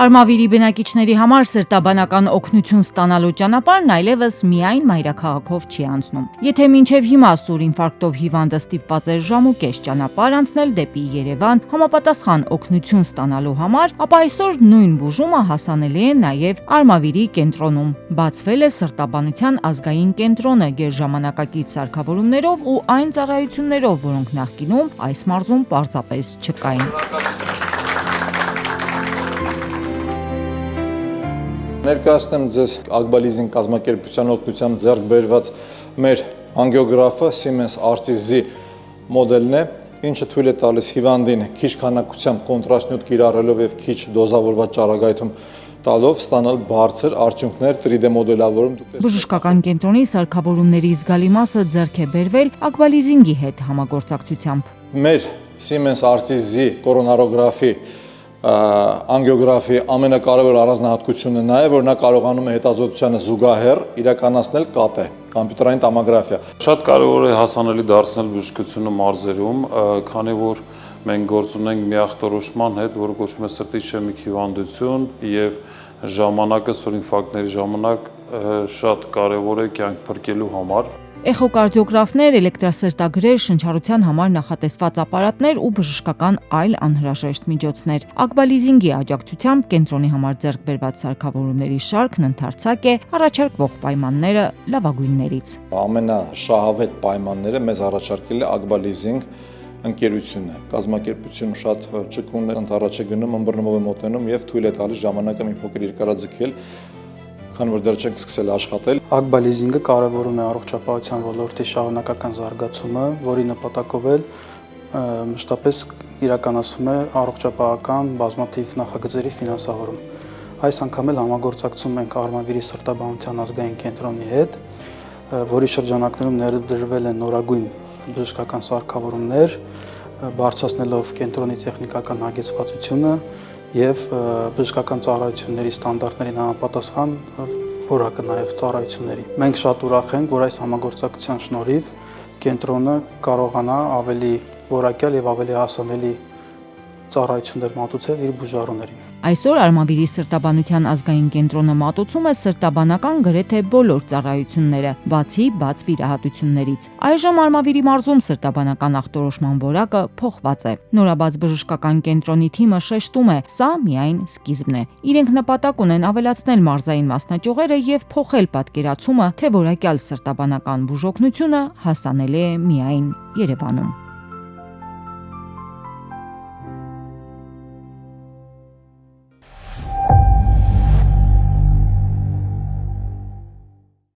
Արմավիրի բնակիչների համար սրտաբանական օգնություն ստանալու ճանապարհն այլևս միայն մայրաքաղաքով չի անցնում։ Եթե մինչև հիմա սուր ինֆարկտով հիվանդը ստիպված էր ժամուկես ճանապարհ անցնել դեպի Երևան համապատասխան օգնություն ստանալու համար, ապա այսօր նույն բուժումը հասանելի է նաև Արմավիրի կենտրոնում։ Բացվել է սրտաբանության ազգային կենտրոնը գերժամանակակից սարքավորումներով ու այն ծառայություններով, որոնք նախկինում այս մարզում պարզապես չկային։ Ներկայացնեմ ձեզ Ակբալիզինգ կազմակերպության օգնությամբ ձեռք բերված մեր անգիոգրաֆը Siemens Artis-Z մոդելն է, ինչը թույլ է տալիս հիվանդին քիչ քանակությամբ կոնտրաստ նյութ կիրառելով եւ քիչ դոզավորված ճառագայթում տալով ստանալ բարձր արդյունքներ 3D մոդելավորում։ Բժշկական կենտրոնի սարքավորումների զգալի մասը ձեռք է բերվել Ակբալիզինգի հետ համագործակցությամբ։ Մեր Siemens Artis-Z կորոնարոգրաֆի անգիոգրաֆի ամենակարևոր առանձնահատկությունը նա է, որ նա կարողանում է հետազոտությանը զուգահեռ իրականացնել ԿՏ, կոմպյուտերային տոմոգրաֆիա։ Շատ կարևոր է հասանելի դարձնել բժշկությունը մարզերում, քանի որ մենք գործ ունենք մի ախտորոշման հետ, որը կոչվում է սրտի իշեմիկ հիվանդություն, եւ ժամանակը սուր ինֆարկտների ժամանակ շատ կարևոր է կյանք փրկելու համար։ Էխոկարդիոգրաֆներ, էլեկտրասրտագրեր, շնչառության համար նախատեսված ապարատներ ու բժշկական այլ անհրաժեշտ միջոցներ։ Ակբալիզինգի աջակցությամբ կենտրոնի համար ձեռք բերված սարքավորումների շարքն ընդարձակ է, առաջարկվող պայմանները լավագույններից։ Ամենաշահավետ պայմանները մեզ առաջարկել է Ակբալիզինգ ընկերությունը։ Կազմակերպությունը շատ ճկուն է, ընդառաջ է գնում, ըմբռնումով է մոտենում եւ թույլ է տալիս ժամանակը մի փոքր երկարաձգել, քանի որ դեռ չենք սկսել աշխատել։ Ակբալիզինգը կարևորում է առողջապահության ոլորտի շարունակական զարգացումը, որի նպատակով էլ մշտապես իրականացում է առողջապահական բազմաթիվ նախագծերի ֆինանսավորում։ Այս անգամ էլ համագործակցում ենք Արմավիրի սրտաբանության ազգային կենտրոնի հետ, որի շրջանակներում ներդրվել են նորագույն բժշկական սարքավորումներ, բարձրացնելով կենտրոնի տեխնիկական հագեցվածությունը եւ բժշկական ծառայությունների ստանդարտներին համապատասխան որակը նաեւ ծառայությունների։ Մենք շատ ուրախ ենք, որ այս համագործակցության շնորհիվ կենտրոնը կարողանա ավելի որակյալ եւ ավելի հասանելի ծառայություններ մատուցել իր բուժառուներին։ Այսօր Արմավիրի սրտաբանության ազգային կենտրոնը մատուցում է սրտաբանական գրեթե բոլոր ծառայությունները, բացի բաց վիրահատություններից։ Այժմ Արմավիրի մարզում սրտաբանական ախտորոշման որակը փոխված է։ Նորաբաց բժշկական կենտրոնի թիմը շեշտում է, սա միայն սկիզբն է։ Իրենք նպատակ ունեն ավելացնել մարզային մասնաճյուղերը եւ փոխել պատկերացումը, թե որակյալ սրտաբանական բուժօգնությունը հասանելի է միայն Երևանում։